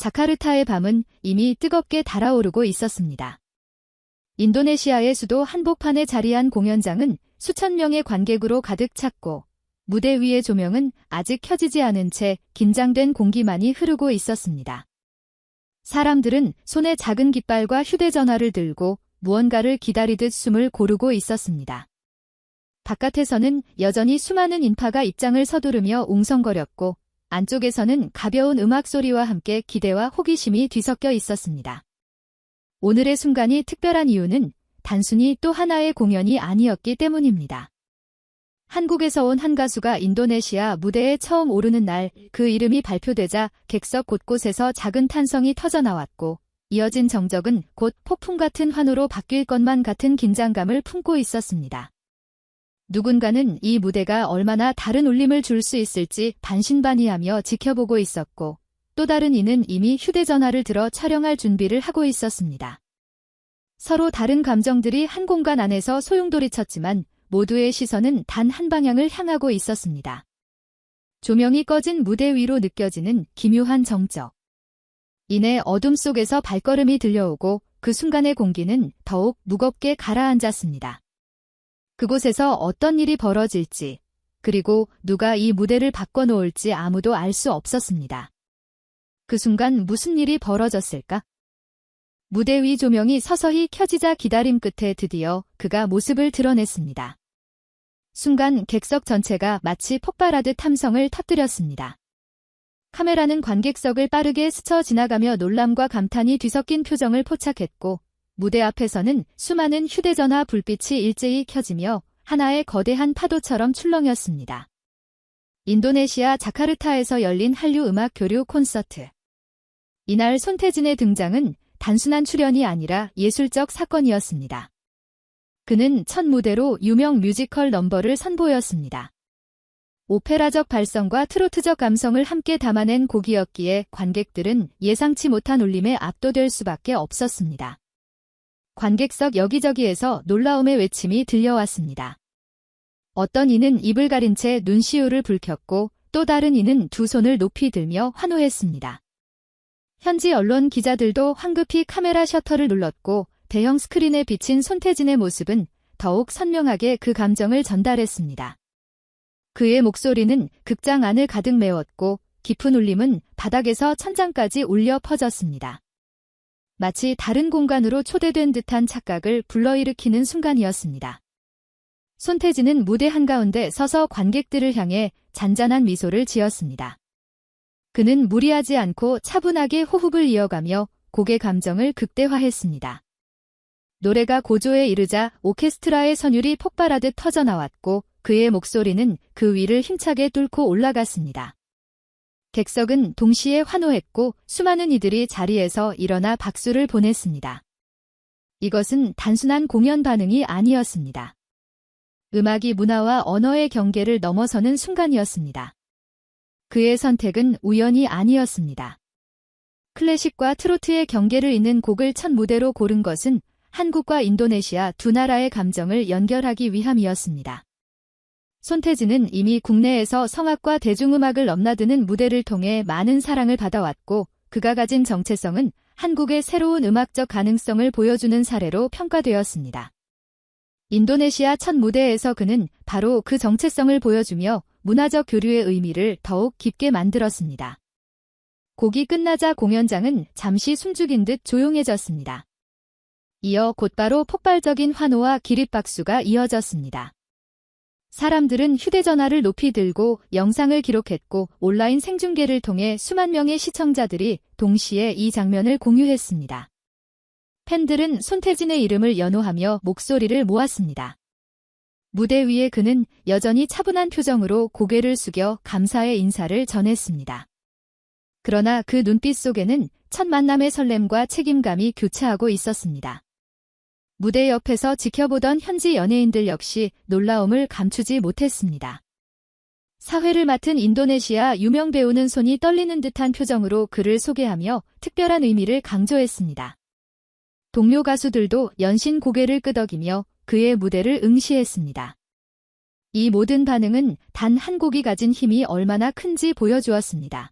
자카르타의 밤은 이미 뜨겁게 달아오르고 있었습니다. 인도네시아의 수도 한복판에 자리한 공연장은 수천 명의 관객으로 가득 찼고 무대 위의 조명은 아직 켜지지 않은 채 긴장된 공기만이 흐르고 있었습니다. 사람들은 손에 작은 깃발과 휴대전화를 들고 무언가를 기다리듯 숨을 고르고 있었습니다. 바깥에서는 여전히 수많은 인파가 입장을 서두르며 웅성거렸고 안쪽에서는 가벼운 음악 소리와 함께 기대와 호기심이 뒤섞여 있었습니다. 오늘의 순간이 특별한 이유는 단순히 또 하나의 공연이 아니었기 때문입니다. 한국에서 온 한 가수가 인도네시아 무대에 처음 오르는 날 그 이름이 발표되자 객석 곳곳에서 작은 탄성이 터져나왔고 이어진 정적은 곧 폭풍 같은 환호로 바뀔 것만 같은 긴장감을 품고 있었습니다. 누군가는 이 무대가 얼마나 다른 울림을 줄 수 있을지 반신반의하며 지켜보고 있었고 또 다른 이는 이미 휴대전화를 들어 촬영할 준비를 하고 있었습니다. 서로 다른 감정들이 한 공간 안에서 소용돌이쳤지만 모두의 시선은 단 한 방향을 향하고 있었습니다. 조명이 꺼진 무대 위로 느껴지는 기묘한 정적. 이내 어둠 속에서 발걸음이 들려오고 그 순간의 공기는 더욱 무겁게 가라앉았습니다. 그곳에서 어떤 일이 벌어질지, 그리고 누가 이 무대를 바꿔놓을지 아무도 알 수 없었습니다. 그 순간 무슨 일이 벌어졌을까? 무대 위 조명이 서서히 켜지자 기다림 끝에 드디어 그가 모습을 드러냈습니다. 순간 객석 전체가 마치 폭발하듯 함성을 터뜨렸습니다. 카메라는 관객석을 빠르게 스쳐 지나가며 놀람과 감탄이 뒤섞인 표정을 포착했고 무대 앞에서는 수많은 휴대전화 불빛이 일제히 켜지며 하나의 거대한 파도처럼 출렁였습니다. 인도네시아 자카르타에서 열린 한류 음악 교류 콘서트. 이날 손태진의 등장은 단순한 출연이 아니라 예술적 사건이었습니다. 그는 첫 무대로 유명 뮤지컬 넘버를 선보였습니다. 오페라적 발성과 트로트적 감성을 함께 담아낸 곡이었기에 관객들은 예상치 못한 울림에 압도될 수밖에 없었습니다. 관객석 여기저기에서 놀라움의 외침이 들려왔습니다. 어떤 이는 입을 가린 채 눈시울을 붉혔고 또 다른 이는 두 손을 높이 들며 환호했습니다. 현지 언론 기자들도 황급히 카메라 셔터를 눌렀고 대형 스크린에 비친 손태진의 모습은 더욱 선명하게 그 감정을 전달했습니다. 그의 목소리는 극장 안을 가득 메웠고 깊은 울림은 바닥에서 천장까지 울려 퍼졌습니다. 마치 다른 공간으로 초대된 듯한 착각을 불러일으키는 순간이었습니다. 손태진은 무대 한가운데 서서 관객들을 향해 잔잔한 미소를 지었습니다. 그는 무리하지 않고 차분하게 호흡을 이어가며 곡의 감정을 극대화했습니다. 노래가 고조에 이르자 오케스트라의 선율이 폭발하듯 터져나왔고 그의 목소리는 그 위를 힘차게 뚫고 올라갔습니다. 객석은 동시에 환호했고 수많은 이들이 자리에서 일어나 박수를 보냈습니다. 이것은 단순한 공연 반응이 아니었습니다. 음악이 문화와 언어의 경계를 넘어서는 순간이었습니다. 그의 선택은 우연이 아니었습니다. 클래식과 트로트의 경계를 잇는 곡을 첫 무대로 고른 것은 한국과 인도네시아 두 나라의 감정을 연결하기 위함이었습니다. 손태진은 이미 국내에서 성악과 대중음악을 넘나드는 무대를 통해 많은 사랑을 받아왔고 그가 가진 정체성은 한국의 새로운 음악적 가능성을 보여주는 사례로 평가되었습니다. 인도네시아 첫 무대에서 그는 바로 그 정체성을 보여주며 문화적 교류의 의미를 더욱 깊게 만들었습니다. 곡이 끝나자 공연장은 잠시 숨죽인 듯 조용해졌습니다. 이어 곧바로 폭발적인 환호와 기립박수가 이어졌습니다. 사람들은 휴대전화를 높이 들고 영상을 기록했고 온라인 생중계를 통해 수만 명의 시청자들이 동시에 이 장면을 공유했습니다. 팬들은 손태진의 이름을 연호하며 목소리를 모았습니다. 무대 위에 그는 여전히 차분한 표정으로 고개를 숙여 감사의 인사를 전했습니다. 그러나 그 눈빛 속에는 첫 만남의 설렘과 책임감이 교차하고 있었습니다. 무대 옆에서 지켜보던 현지 연예인들 역시 놀라움을 감추지 못했습니다. 사회를 맡은 인도네시아 유명 배우는 손이 떨리는 듯한 표정으로 그를 소개하며 특별한 의미를 강조했습니다. 동료 가수들도 연신 고개를 끄덕이며 그의 무대를 응시했습니다. 이 모든 반응은 단 한 곡이 가진 힘이 얼마나 큰지 보여주었습니다.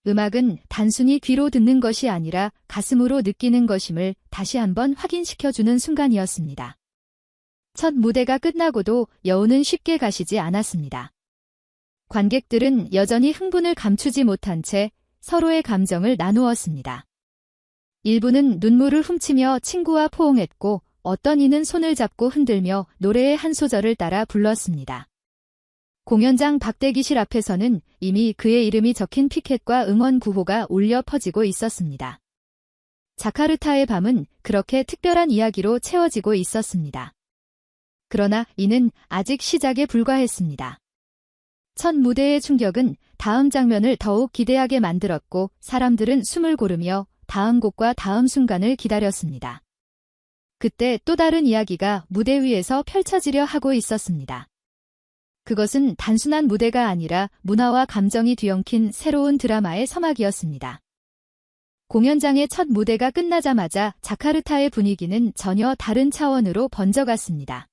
음악은 단순히 귀로 듣는 것이 아니라 가슴으로 느끼는 것임을 다시 한번 확인시켜주는 순간이었습니다. 첫 무대가 끝나고도 여우는 쉽게 가시지 않았습니다. 관객들은 여전히 흥분을 감추지 못한 채 서로의 감정을 나누었습니다. 일부는 눈물을 훔치며 친구와 포옹했고 어떤 이는 손을 잡고 흔들며 노래의 한 소절을 따라 불렀습니다. 공연장 박대기실 앞에서는 이미 그의 이름이 적힌 피켓과 응원 구호가 울려 퍼지고 있었습니다. 자카르타의 밤은 그렇게 특별한 이야기로 채워지고 있었습니다. 그러나 이는 아직 시작에 불과했습니다. 첫 무대의 충격은 다음 장면을 더욱 기대하게 만들었고 사람들은 숨을 고르며 다음 곡과 다음 순간을 기다렸습니다. 그때 또 다른 이야기가 무대 위에서 펼쳐지려 하고 있었습니다. 그것은 단순한 무대가 아니라 문화와 감정이 뒤엉킨 새로운 드라마의 서막이었습니다. 공연장의 첫 무대가 끝나자마자 자카르타의 분위기는 전혀 다른 차원으로 번져갔습니다.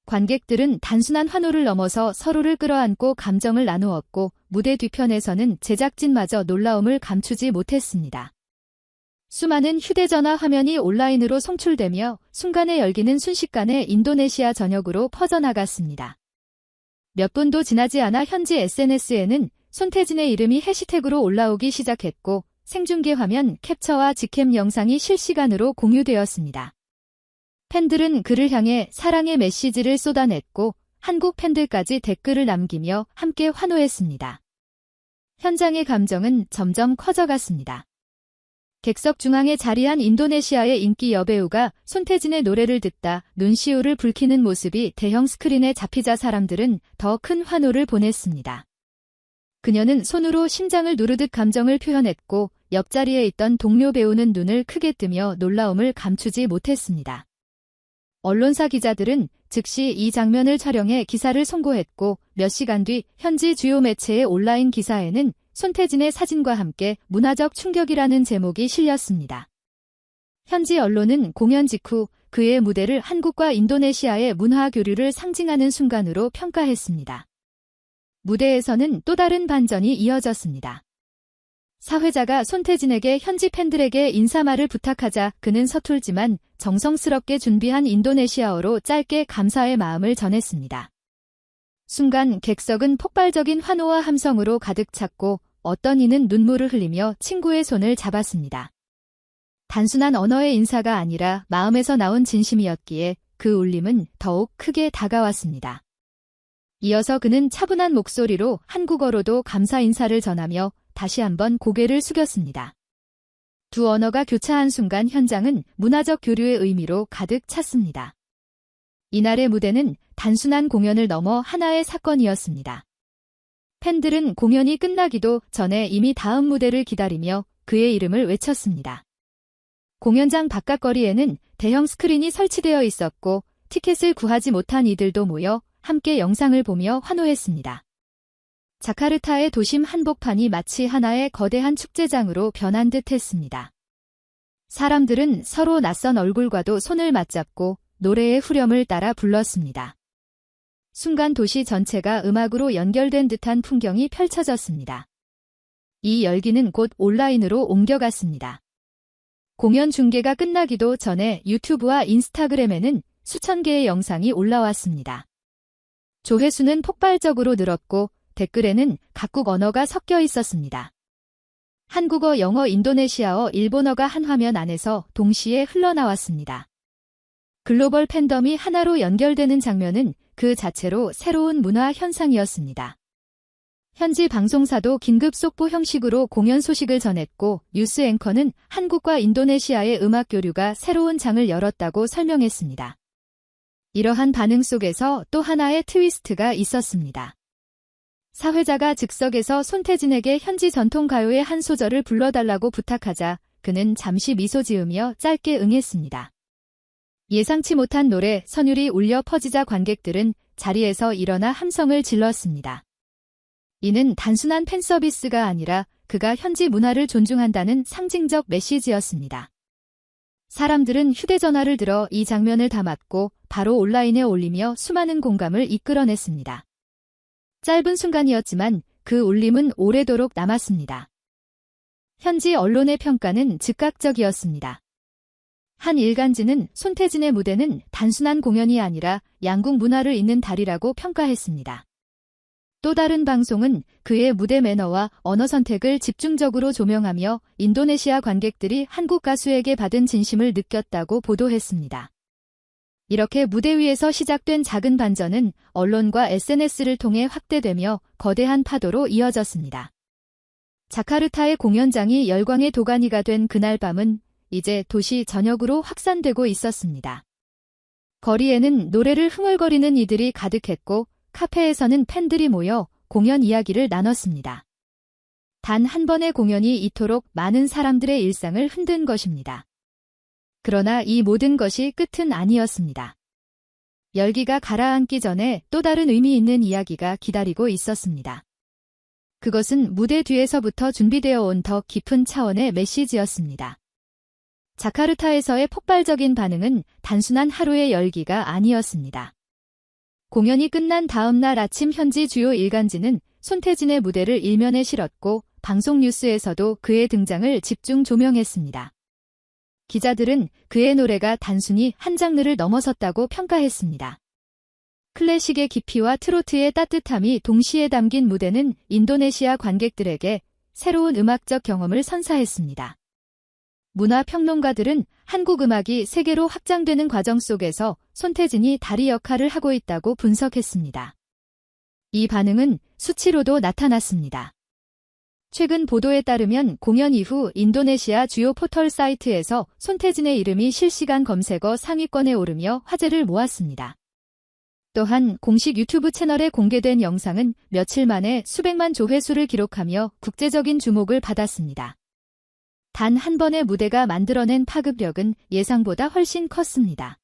관객들은 단순한 환호를 넘어서 서로를 끌어안고 감정을 나누었고 무대 뒤편에서는 제작진마저 놀라움을 감추지 못했습니다. 수많은 휴대전화 화면이 온라인으로 송출되며 순간의 열기는 순식간에 인도네시아 전역으로 퍼져나갔습니다. 몇 분도 지나지 않아 현지 SNS에는 손태진의 이름이 해시태그로 올라오기 시작했고 생중계 화면 캡처와 직캠 영상이 실시간으로 공유되었습니다. 팬들은 그를 향해 사랑의 메시지를 쏟아냈고 한국 팬들까지 댓글을 남기며 함께 환호했습니다. 현장의 감정은 점점 커져갔습니다. 객석 중앙에 자리한 인도네시아의 인기 여배우가 손태진의 노래를 듣다 눈시울을 붉히는 모습이 대형 스크린에 잡히자 사람들은 더 큰 환호를 보냈습니다. 그녀는 손으로 심장을 누르듯 감정을 표현했고 옆자리에 있던 동료 배우는 눈을 크게 뜨며 놀라움을 감추지 못했습니다. 언론사 기자들은 즉시 이 장면을 촬영해 기사를 송고했고 몇 시간 뒤 현지 주요 매체의 온라인 기사에는 손태진의 사진과 함께 문화적 충격이라는 제목이 실렸습니다. 현지 언론은 공연 직후 그의 무대를 한국과 인도네시아의 문화 교류를 상징하는 순간으로 평가했습니다. 무대에서는 또 다른 반전이 이어졌습니다. 사회자가 손태진에게 현지 팬들에게 인사말을 부탁하자 그는 서툴지만 정성스럽게 준비한 인도네시아어로 짧게 감사의 마음을 전했습니다. 순간 객석은 폭발적인 환호와 함성으로 가득 찼고 어떤 이는 눈물을 흘리며 친구의 손을 잡았습니다. 단순한 언어의 인사가 아니라 마음에서 나온 진심이었기에 그 울림은 더욱 크게 다가왔습니다. 이어서 그는 차분한 목소리로 한국어로도 감사 인사를 전하며 다시 한번 고개를 숙였습니다. 두 언어가 교차한 순간 현장은 문화적 교류의 의미로 가득 찼습니다. 이날의 무대는 단순한 공연을 넘어 하나의 사건이었습니다. 팬들은 공연이 끝나기도 전에 이미 다음 무대를 기다리며 그의 이름을 외쳤습니다. 공연장 바깥거리에는 대형 스크린이 설치되어 있었고 티켓을 구하지 못한 이들도 모여 함께 영상을 보며 환호했습니다. 자카르타의 도심 한복판이 마치 하나의 거대한 축제장으로 변한 듯 했습니다. 사람들은 서로 낯선 얼굴과도 손을 맞잡고 노래의 후렴을 따라 불렀습니다. 순간 도시 전체가 음악으로 연결된 듯한 풍경이 펼쳐졌습니다. 이 열기는 곧 온라인으로 옮겨갔습니다. 공연 중계가 끝나기도 전에 유튜브와 인스타그램에는 수천 개의 영상이 올라왔습니다. 조회수는 폭발적으로 늘었고 댓글에는 각국 언어가 섞여 있었습니다. 한국어, 영어, 인도네시아어, 일본어가 한 화면 안에서 동시에 흘러나왔습니다. 글로벌 팬덤이 하나로 연결되는 장면은 그 자체로 새로운 문화 현상이었습니다. 현지 방송사도 긴급 속보 형식으로 공연 소식을 전했고 뉴스 앵커는 한국과 인도네시아의 음악 교류가 새로운 장을 열었다고 설명했습니다. 이러한 반응 속에서 또 하나의 트위스트가 있었습니다. 사회자가 즉석에서 손태진에게 현지 전통 가요의 한 소절을 불러달라고 부탁하자 그는 잠시 미소 지으며 짧게 응했습니다. 예상치 못한 노래 선율이 울려 퍼지자 관객들은 자리에서 일어나 함성을 질렀습니다. 이는 단순한 팬 서비스가 아니라 그가 현지 문화를 존중한다는 상징적 메시지였습니다. 사람들은 휴대전화를 들어 이 장면을 담았고 바로 온라인에 올리며 수많은 공감을 이끌어냈습니다. 짧은 순간이었지만 그 울림은 오래도록 남았습니다. 현지 언론의 평가는 즉각적이었습니다. 한 일간지는 손태진의 무대는 단순한 공연이 아니라 양국 문화를 잇는 달이라고 평가했습니다. 또 다른 방송은 그의 무대 매너와 언어 선택을 집중적으로 조명하며 인도네시아 관객들이 한국 가수에게 받은 진심을 느꼈다고 보도했습니다. 이렇게 무대 위에서 시작된 작은 반전은 언론과 SNS를 통해 확대되며 거대한 파도로 이어졌습니다. 자카르타의 공연장이 열광의 도가니가 된 그날 밤은 이제 도시 전역으로 확산되고 있었습니다. 거리에는 노래를 흥얼거리는 이들이 가득했고 카페에서는 팬들이 모여 공연 이야기를 나눴습니다. 단 한 번의 공연이 이토록 많은 사람들의 일상을 흔든 것입니다. 그러나 이 모든 것이 끝은 아니었습니다. 열기가 가라앉기 전에 또 다른 의미 있는 이야기가 기다리고 있었습니다. 그것은 무대 뒤에서부터 준비되어 온 더 깊은 차원의 메시지였습니다. 자카르타에서의 폭발적인 반응은 단순한 하루의 열기가 아니었습니다. 공연이 끝난 다음 날 아침 현지 주요 일간지는 손태진의 무대를 일면에 실었고 방송 뉴스에서도 그의 등장을 집중 조명했습니다. 기자들은 그의 노래가 단순히 한 장르를 넘어섰다고 평가했습니다. 클래식의 깊이와 트로트의 따뜻함이 동시에 담긴 무대는 인도네시아 관객들에게 새로운 음악적 경험을 선사했습니다. 문화평론가들은 한국 음악이 세계로 확장되는 과정 속에서 손태진이 다리 역할을 하고 있다고 분석했습니다. 이 반응은 수치로도 나타났습니다. 최근 보도에 따르면 공연 이후 인도네시아 주요 포털 사이트에서 손태진의 이름이 실시간 검색어 상위권에 오르며 화제를 모았습니다. 또한 공식 유튜브 채널에 공개된 영상은 며칠 만에 수백만 조회수를 기록하며 국제적인 주목을 받았습니다. 단 한 번의 무대가 만들어낸 파급력은 예상보다 훨씬 컸습니다.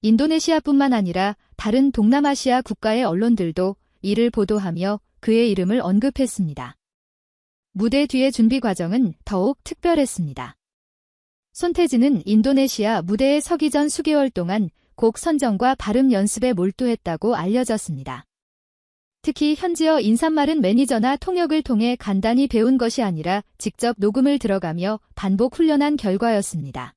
인도네시아뿐만 아니라 다른 동남아시아 국가의 언론들도 이를 보도하며 그의 이름을 언급했습니다. 무대 뒤의 준비 과정은 더욱 특별했습니다. 손태진은 인도네시아 무대에 서기 전 수개월 동안 곡 선정과 발음 연습에 몰두했다고 알려졌습니다. 특히 현지어 인사말은 매니저나 통역을 통해 간단히 배운 것이 아니라 직접 녹음을 들어가며 반복 훈련한 결과였습니다.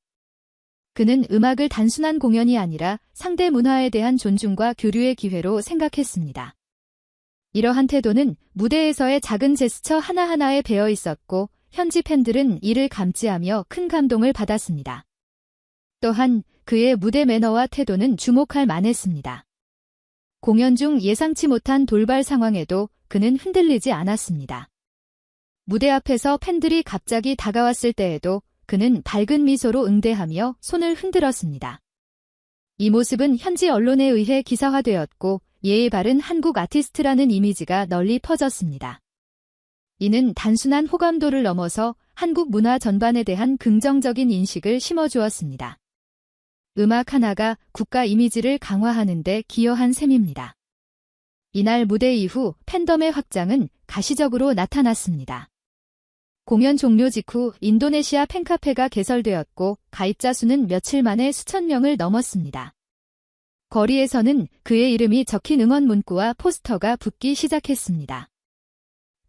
그는 음악을 단순한 공연이 아니라 상대 문화에 대한 존중과 교류의 기회로 생각했습니다. 이러한 태도는 무대에서의 작은 제스처 하나하나에 배어 있었고 현지 팬들은 이를 감지하며 큰 감동을 받았습니다. 또한 그의 무대 매너와 태도는 주목할 만했습니다. 공연 중 예상치 못한 돌발 상황에도 그는 흔들리지 않았습니다. 무대 앞에서 팬들이 갑자기 다가왔을 때에도 그는 밝은 미소로 응대하며 손을 흔들었습니다. 이 모습은 현지 언론에 의해 기사화되었고 예의 바른 한국 아티스트라는 이미지가 널리 퍼졌습니다. 이는 단순한 호감도를 넘어서 한국 문화 전반에 대한 긍정적인 인식을 심어주었습니다. 음악 하나가 국가 이미지를 강화하는 데 기여한 셈입니다. 이날 무대 이후 팬덤의 확장은 가시적으로 나타났습니다. 공연 종료 직후 인도네시아 팬카페가 개설되었고 가입자 수는 며칠 만에 수천 명을 넘었습니다. 거리에서는 그의 이름이 적힌 응원 문구와 포스터가 붙기 시작했습니다.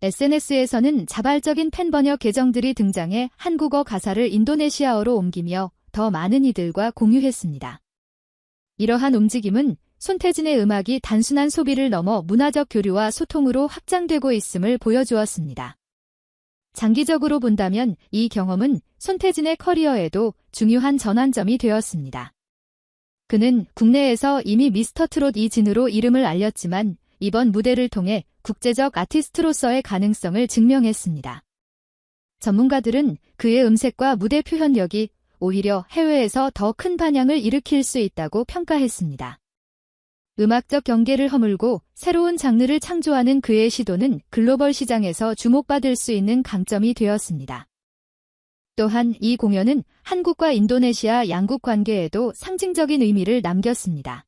SNS에서는 자발적인 팬 번역 계정들이 등장해 한국어 가사를 인도네시아어로 옮기며 더 많은 이들과 공유했습니다. 이러한 움직임은 손태진의 음악이 단순한 소비를 넘어 문화적 교류와 소통으로 확장되고 있음을 보여주었습니다. 장기적으로 본다면 이 경험은 손태진의 커리어에도 중요한 전환점이 되었습니다. 그는 국내에서 이미 미스터 트롯 이진으로 이름을 알렸지만 이번 무대를 통해 국제적 아티스트로서의 가능성을 증명했습니다. 전문가들은 그의 음색과 무대 표현력이 오히려 해외에서 더 큰 반향을 일으킬 수 있다고 평가했습니다. 음악적 경계를 허물고 새로운 장르를 창조하는 그의 시도는 글로벌 시장에서 주목받을 수 있는 강점이 되었습니다. 또한 이 공연은 한국과 인도네시아 양국 관계에도 상징적인 의미를 남겼습니다.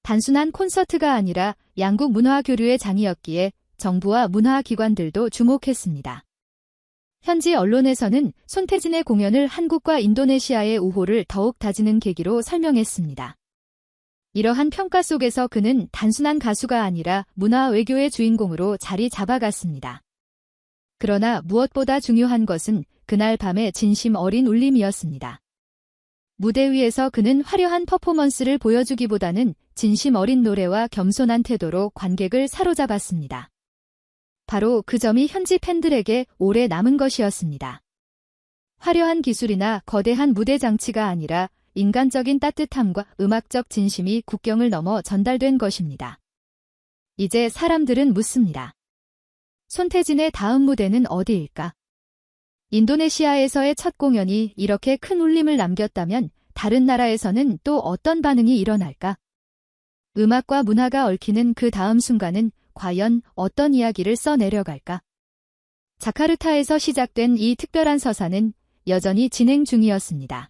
단순한 콘서트가 아니라 양국 문화 교류의 장이었기에 정부와 문화기관들도 주목했습니다. 현지 언론에서는 손태진의 공연을 한국과 인도네시아의 우호를 더욱 다지는 계기로 설명했습니다. 이러한 평가 속에서 그는 단순한 가수가 아니라 문화 외교의 주인공으로 자리 잡아갔습니다. 그러나 무엇보다 중요한 것은 그날 밤의 진심 어린 울림이었습니다. 무대 위에서 그는 화려한 퍼포먼스를 보여주기보다는 진심 어린 노래와 겸손한 태도로 관객을 사로잡았습니다. 바로 그 점이 현지 팬들에게 오래 남은 것이었습니다. 화려한 기술이나 거대한 무대 장치가 아니라 인간적인 따뜻함과 음악적 진심이 국경을 넘어 전달된 것입니다. 이제 사람들은 묻습니다. 손태진의 다음 무대는 어디일까? 인도네시아에서의 첫 공연이 이렇게 큰 울림을 남겼다면 다른 나라에서는 또 어떤 반응이 일어날까? 음악과 문화가 얽히는 그 다음 순간은 과연 어떤 이야기를 써내려갈까? 자카르타에서 시작된 이 특별한 서사는 여전히 진행 중이었습니다.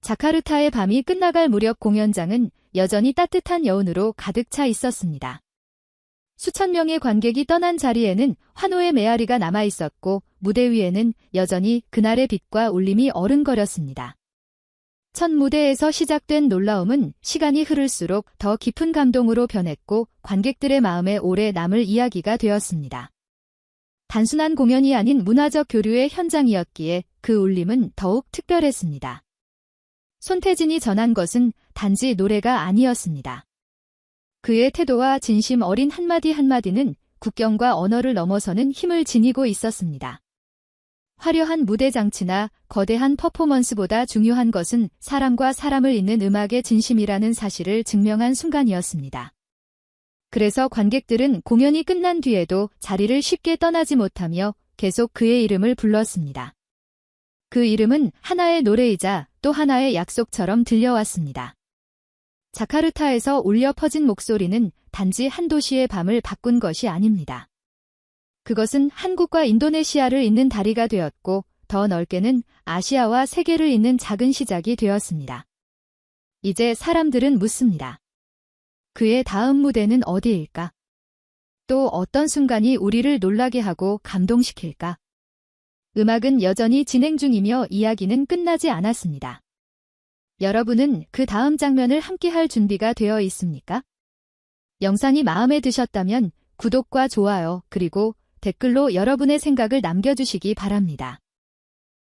자카르타의 밤이 끝나갈 무렵 공연장은 여전히 따뜻한 여운으로 가득 차 있었습니다. 수천 명의 관객이 떠난 자리에는 환호의 메아리가 남아있었고 무대 위에는 여전히 그날의 빛과 울림이 어른거렸습니다. 첫 무대에서 시작된 놀라움은 시간이 흐를수록 더 깊은 감동으로 변했고 관객들의 마음에 오래 남을 이야기가 되었습니다. 단순한 공연이 아닌 문화적 교류의 현장이었기에 그 울림은 더욱 특별했습니다. 손태진이 전한 것은 단지 노래가 아니었습니다. 그의 태도와 진심 어린 한마디 한마디는 국경과 언어를 넘어서는 힘을 지니고 있었습니다. 화려한 무대 장치나 거대한 퍼포먼스보다 중요한 것은 사람과 사람을 잇는 음악의 진심이라는 사실을 증명한 순간이었습니다. 그래서 관객들은 공연이 끝난 뒤에도 자리를 쉽게 떠나지 못하며 계속 그의 이름을 불렀습니다. 그 이름은 하나의 노래이자 또 하나의 약속처럼 들려왔습니다. 자카르타에서 울려 퍼진 목소리는 단지 한 도시의 밤을 바꾼 것이 아닙니다. 그것은 한국과 인도네시아를 잇는 다리가 되었고 더 넓게는 아시아와 세계를 잇는 작은 시작이 되었습니다. 이제 사람들은 묻습니다. 그의 다음 무대는 어디일까? 또 어떤 순간이 우리를 놀라게 하고 감동시킬까? 음악은 여전히 진행 중이며 이야기는 끝나지 않았습니다. 여러분은 그 다음 장면을 함께할 준비가 되어 있습니까? 영상이 마음에 드셨다면 구독과 좋아요 그리고 댓글로 여러분의 생각을 남겨주시기 바랍니다.